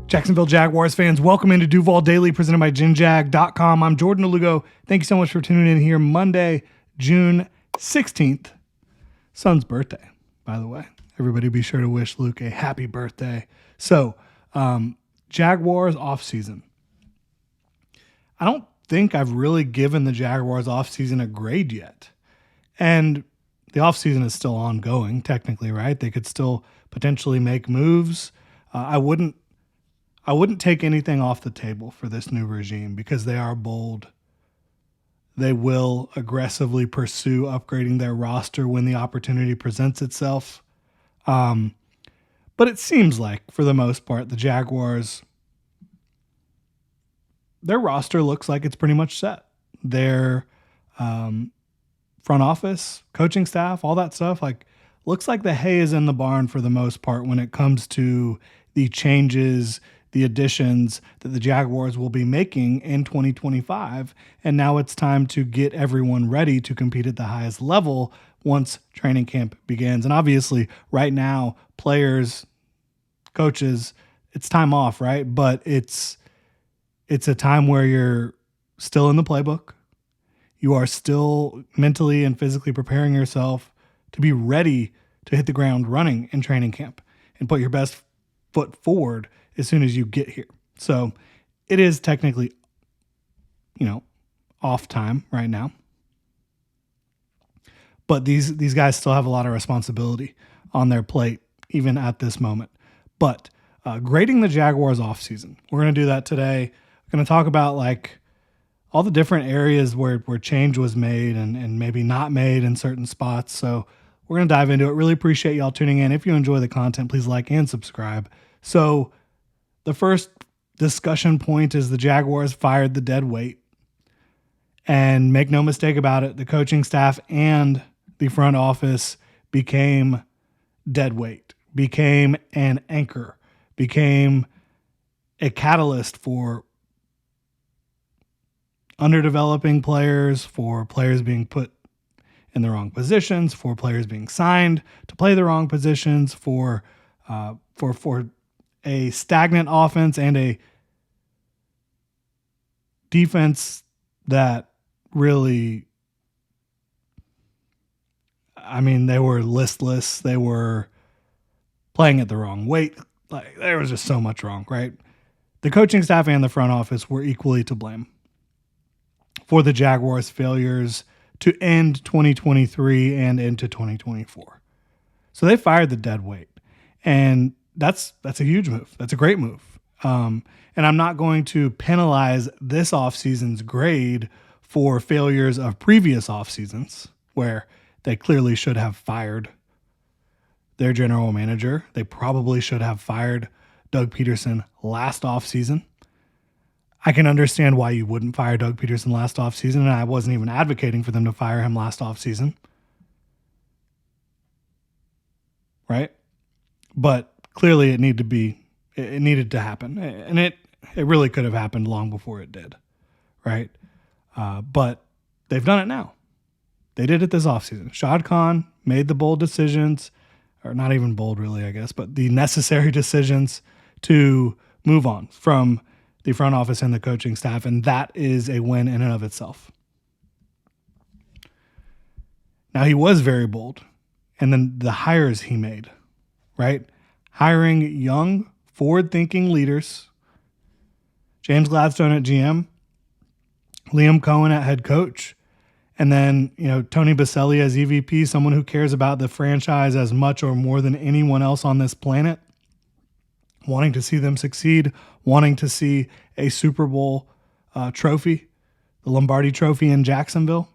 Jacksonville Jaguars fans, welcome into Duval Daily, presented by GenJag.com. I'm Jordan Lugo. Thank you so much for tuning in here. Monday, June 16th, son's birthday, by the way. Everybody be sure to wish Luke a happy birthday. So, Jaguars offseason. I don't think I've really given the Jaguars offseason a grade yet. And the offseason is still ongoing, technically, right? They could still potentially make moves. I wouldn't take anything off the table for this new regime because they are bold. They will aggressively pursue upgrading their roster when the opportunity presents itself. But it seems like, for the most part, the Jaguars, their roster looks like it's pretty much set. Their front office, coaching staff, all that stuff, looks like the hay is in the barn for the most part when it comes to the changes, the additions that the Jaguars will be making in 2025. And now it's time to get everyone ready to compete at the highest level once training camp begins. And obviously, right now, players, coaches, it's time off, right? But it's a time where you're still in the playbook. You are still mentally and physically preparing yourself to be ready to hit the ground running in training camp and put your best foot forward as soon as you get here. So it is technically, off time right now. But these guys still have a lot of responsibility on their plate, even at this moment. But grading the Jaguars offseason, we're going to do that today. We're going to talk about all the different areas where change was made and maybe not made in certain spots. So we're going to dive into it. Really appreciate y'all tuning in. If you enjoy the content, please like and subscribe. So the first discussion point is the Jaguars fired the dead weight. And make no mistake about it, the coaching staff and the front office became dead weight, became an anchor, became a catalyst for underdeveloping players, for players being put in the wrong positions, for players being signed to play the wrong positions, for a stagnant offense and a defense that really, they were listless. They were playing at the wrong weight. There was just so much wrong, right? The coaching staff and the front office were equally to blame for the Jaguars' failures to end 2023 and into 2024. So they fired the dead weight. And that's a huge move. That's a great move. And I'm not going to penalize this offseason's grade for failures of previous offseasons where they clearly should have fired their general manager. They probably should have fired Doug Peterson last offseason. I can understand why you wouldn't fire Doug Peterson last offseason, and I wasn't even advocating for them to fire him last offseason. Right? But clearly it needed to happen. And it really could have happened long before it did. Right? But they've done it now. They did it this offseason. Shad Khan made the bold decisions, or not even bold really, I guess, but the necessary decisions to move on from the front office and the coaching staff, and that is a win in and of itself. Now, he was very bold, and then the hires he made, right? Hiring young, forward-thinking leaders, James Gladstone at GM, Liam Cohen at head coach, and then, Tony Baselli as EVP, someone who cares about the franchise as much or more than anyone else on this planet, wanting to see them succeed, wanting to see a Super Bowl trophy, the Lombardi Trophy in Jacksonville.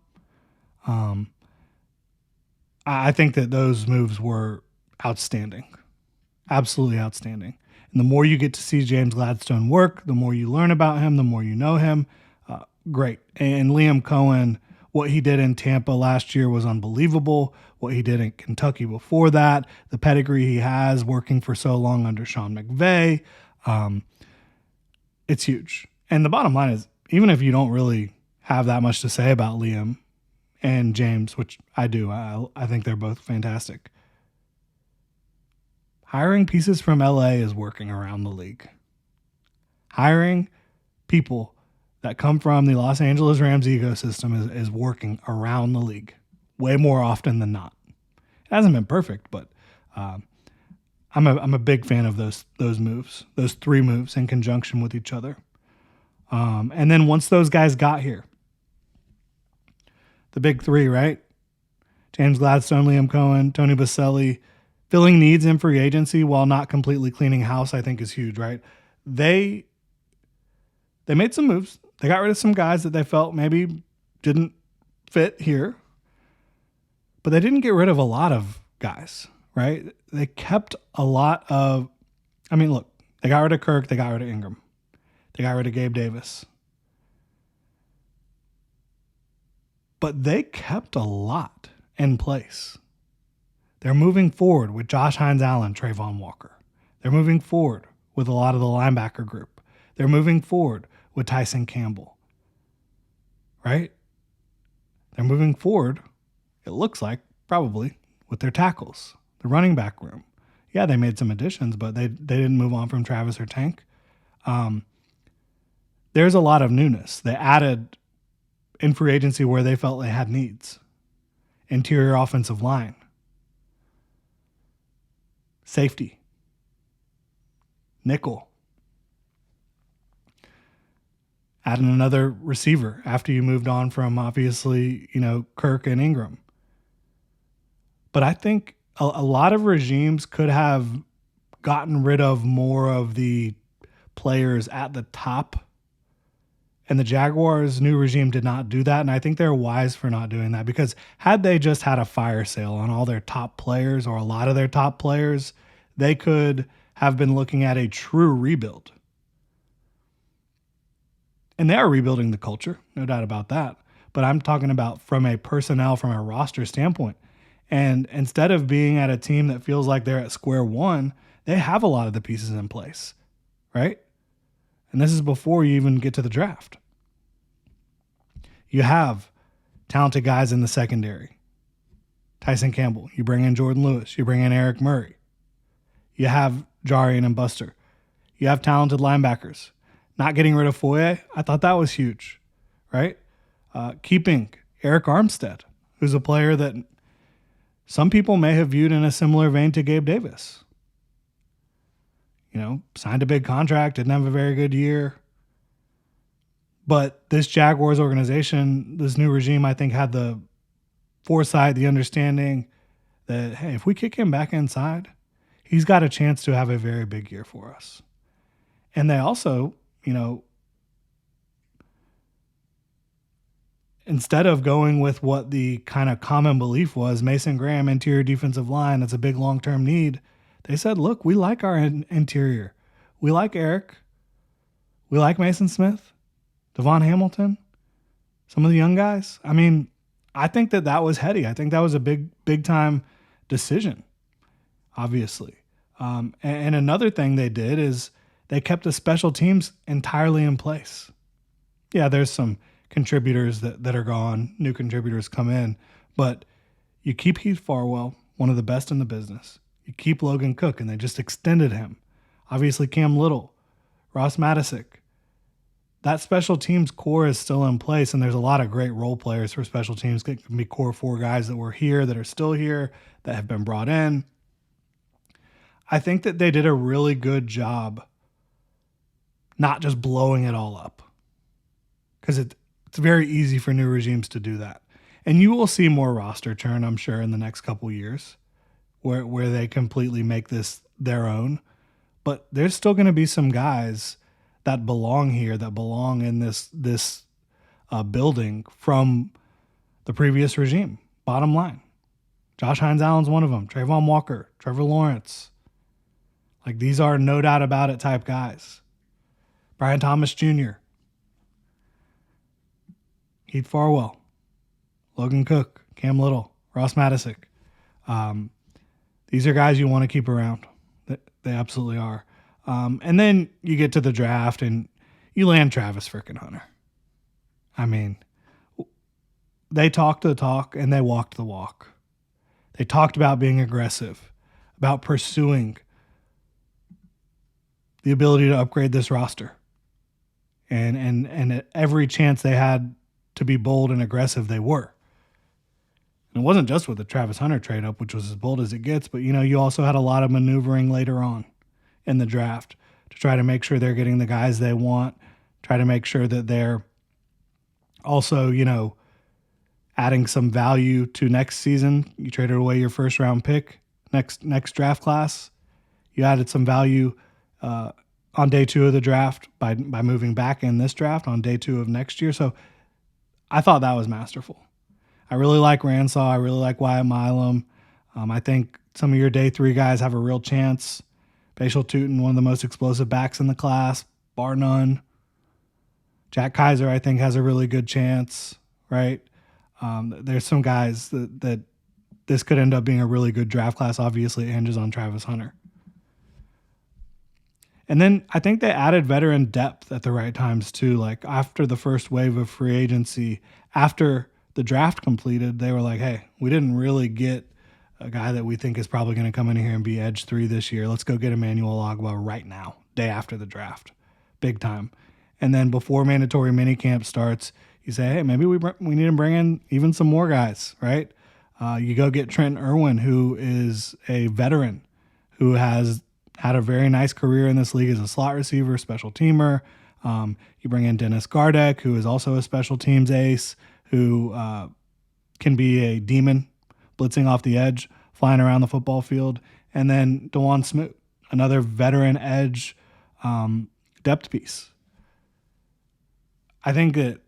I think that those moves were outstanding, absolutely outstanding. And the more you get to see James Gladstone work, the more you learn about him, the more you know him. Great. And Liam Cohen, what he did in Tampa last year was unbelievable. What he did in Kentucky before that, the pedigree he has working for so long under Sean McVay, it's huge. And the bottom line is, even if you don't really have that much to say about Liam and James, which I do, I think they're both fantastic, hiring pieces from LA is working around the league. Hiring people that come from the Los Angeles Rams ecosystem is working around the league way more often than not. It hasn't been perfect, but I'm a big fan of those moves, those 3 moves in conjunction with each other. And then once those guys got here, the big 3, right? James Gladstone, Liam Cohen, Tony Baselli, filling needs in free agency while not completely cleaning house, I think is huge, right? They made some moves. They got rid of some guys that they felt maybe didn't fit here, but they didn't get rid of a lot of guys, right? They kept a lot of, look, they got rid of Kirk, they got rid of Ingram, they got rid of Gabe Davis. But they kept a lot in place. They're moving forward with Josh Hines-Allen, Trayvon Walker. They're moving forward with a lot of the linebacker group. They're moving forward with Tyson Campbell, right? They're moving forward, it looks like, probably, with their tackles, the running back room. Yeah, they made some additions, but they didn't move on from Travis or Tank. There's a lot of newness. They added in free agency where they felt they had needs. Interior offensive line. Safety. Nickel. Adding another receiver after you moved on from, obviously, Kirk and Ingram. But I think a lot of regimes could have gotten rid of more of the players at the top. And the Jaguars' new regime did not do that. And I think they're wise for not doing that, because had they just had a fire sale on all their top players, or a lot of their top players, they could have been looking at a true rebuild. And they are rebuilding the culture, no doubt about that. But I'm talking about from a personnel, from a roster standpoint. And instead of being at a team that feels like they're at square one, they have a lot of the pieces in place, right? And this is before you even get to the draft. You have talented guys in the secondary. Tyson Campbell. You bring in Jordan Lewis. You bring in Eric Murray. You have Jarian and Buster. You have talented linebackers. Not getting rid of Foye, I thought that was huge, right? Keeping Eric Armstead, who's a player that some people may have viewed in a similar vein to Gabe Davis. Signed a big contract, didn't have a very good year. But this Jaguars organization, this new regime, I think had the foresight, the understanding that, hey, if we kick him back inside, he's got a chance to have a very big year for us. And they also, instead of going with what the kind of common belief was, Mason Graham, interior defensive line, that's a big long-term need, they said, look, we like our interior. We like Eric. We like Mason Smith, Devon Hamilton, some of the young guys. I think that was heady. I think that was a big time decision, obviously. And another thing they did is they kept the special teams entirely in place. Yeah, there's some contributors that are gone, new contributors come in, but you keep Heath Farwell, one of the best in the business. You keep Logan Cook, and they just extended him. Obviously, Cam Little, Ross Matisic. That special teams core is still in place, and there's a lot of great role players for special teams. It can be core 4 guys that were here, that are still here, that have been brought in. I think that they did a really good job not just blowing it all up, because it's very easy for new regimes to do that. And you will see more roster churn, I'm sure, in the next couple years where they completely make this their own. But there's still going to be some guys that belong here, that belong in this building from the previous regime. Bottom line. Josh Hines-Allen's one of them. Trayvon Walker, Trevor Lawrence. These are no doubt about it type guys. Brian Thomas Jr., Heath Farwell, Logan Cook, Cam Little, Ross Matisic. These are guys you want to keep around. They absolutely are. And then you get to the draft and you land Travis frickin' Hunter. They talked the talk and they walked the walk. They talked about being aggressive, about pursuing the ability to upgrade this roster. and at every chance they had to be bold and aggressive, they were. And it wasn't just with the Travis Hunter trade up, which was as bold as it gets, but you also had a lot of maneuvering later on in the draft to try to make sure they're getting the guys they want, try to make sure that they're also, adding some value to next season. You traded away your first round pick next draft class. You added some value on day 2 of the draft by moving back in this draft on day 2 of next year. So I thought that was masterful. I really like Ransaw. I really like Wyatt Milam. I think some of your day 3 guys have a real chance. Bashal Tutin, one of the most explosive backs in the class, bar none. Jack Kaiser, I think, has a really good chance, right? There's some guys that this could end up being a really good draft class. Obviously, it hinges on Travis Hunter. And then I think they added veteran depth at the right times too. Like after the first wave of free agency, after the draft completed, they were like, hey, we didn't really get a guy that we think is probably going to come in here and be edge 3 this year. Let's go get Emmanuel Ogbah right now, day after the draft. Big time. And then before mandatory minicamp starts, you say, hey, maybe we need to bring in even some more guys, right? You go get Trent Irwin, who is a veteran, who has had a very nice career in this league as a slot receiver, special teamer. You bring in Dennis Gardeck, who is also a special teams ace, who can be a demon, blitzing off the edge, flying around the football field. And then DeJuan Smoot, another veteran edge depth piece. I think that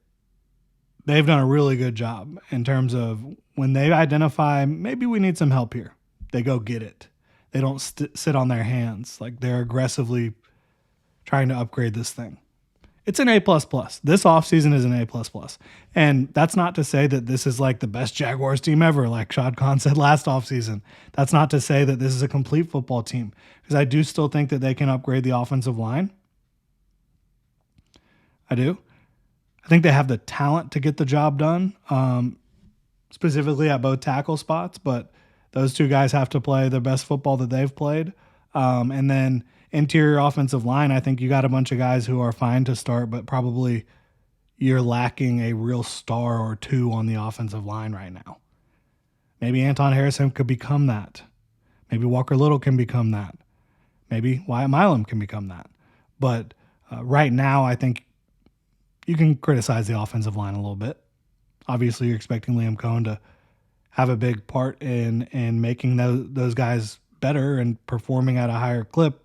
they've done a really good job in terms of when they identify, maybe we need some help here, they go get it. They don't sit on their hands. Like they're aggressively trying to upgrade this thing. It's an A++. This offseason is an A++. And that's not to say that this is like the best Jaguars team ever, like Shad Khan said last offseason. That's not to say that this is a complete football team, because I do still think that they can upgrade the offensive line. I do. I think they have the talent to get the job done, specifically at both tackle spots, but those 2 guys have to play the best football that they've played. And then interior offensive line, I think you got a bunch of guys who are fine to start, but probably you're lacking a real star or 2 on the offensive line right now. Maybe Anton Harrison could become that. Maybe Walker Little can become that. Maybe Wyatt Milam can become that. But right now, I think you can criticize the offensive line a little bit. Obviously, you're expecting Liam Cohen to have a big part in making those guys better and performing at a higher clip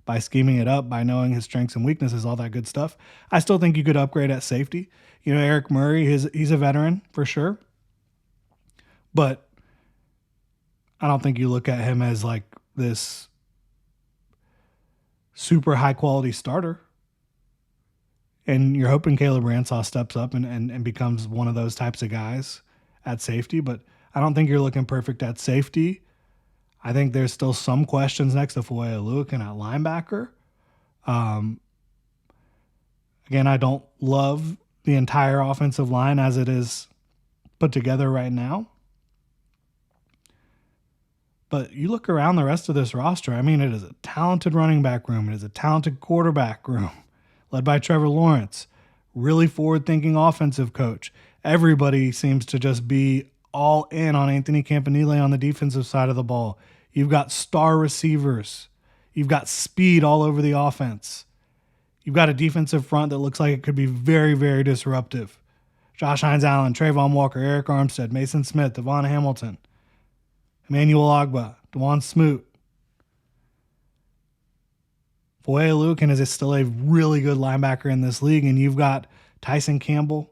by scheming it up, by knowing his strengths and weaknesses, all that good stuff. I still think you could upgrade at safety. Eric Murray, he's a veteran for sure. But I don't think you look at him as like this super high quality starter. And you're hoping Caleb Ransaw steps up and becomes one of those types of guys at safety. But I don't think you're looking perfect at safety. I think there's still some questions next to Foye Oluokun at linebacker. Again, I don't love the entire offensive line as it is put together right now. But you look around the rest of this roster, I mean, it is a talented running back room. It is a talented quarterback room, led by Trevor Lawrence. Really forward-thinking offensive coach. Everybody seems to just be all in on Anthony Campanile on the defensive side of the ball. You've got star receivers. You've got speed all over the offense. You've got a defensive front that looks like it could be very, very disruptive. Josh Hines-Allen, Trayvon Walker, Eric Armstead, Mason Smith, Devon Hamilton, Emmanuel Ogbah, DeJuan Smoot. Foye Oluokun is still a really good linebacker in this league, and you've got Tyson Campbell,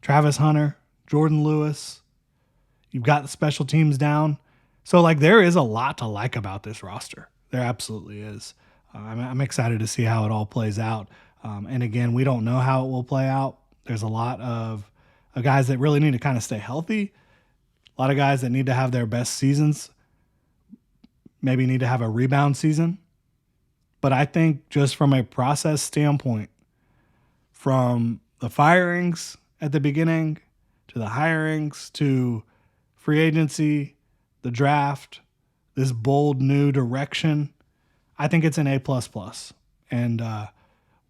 Travis Hunter, Jordan Lewis. You've got the special teams down. So, there is a lot to like about this roster. There absolutely is. I'm excited to see how it all plays out. And again, we don't know how it will play out. There's a lot of guys that really need to kind of stay healthy. A lot of guys that need to have their best seasons. Maybe need to have a rebound season. But I think just from a process standpoint, from the firings at the beginning to the hirings to free agency, the draft, this bold new direction, I think it's an A++. And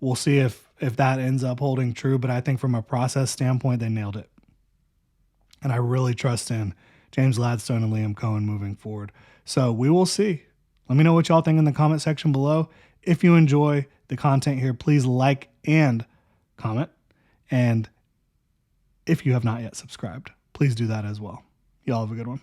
we'll see if that ends up holding true. But I think from a process standpoint, they nailed it. And I really trust in James Gladstone and Liam Cohen moving forward. So we will see. Let me know what y'all think in the comment section below. If you enjoy the content here, please like and comment. And if you have not yet subscribed, please do that as well. Y'all have a good one.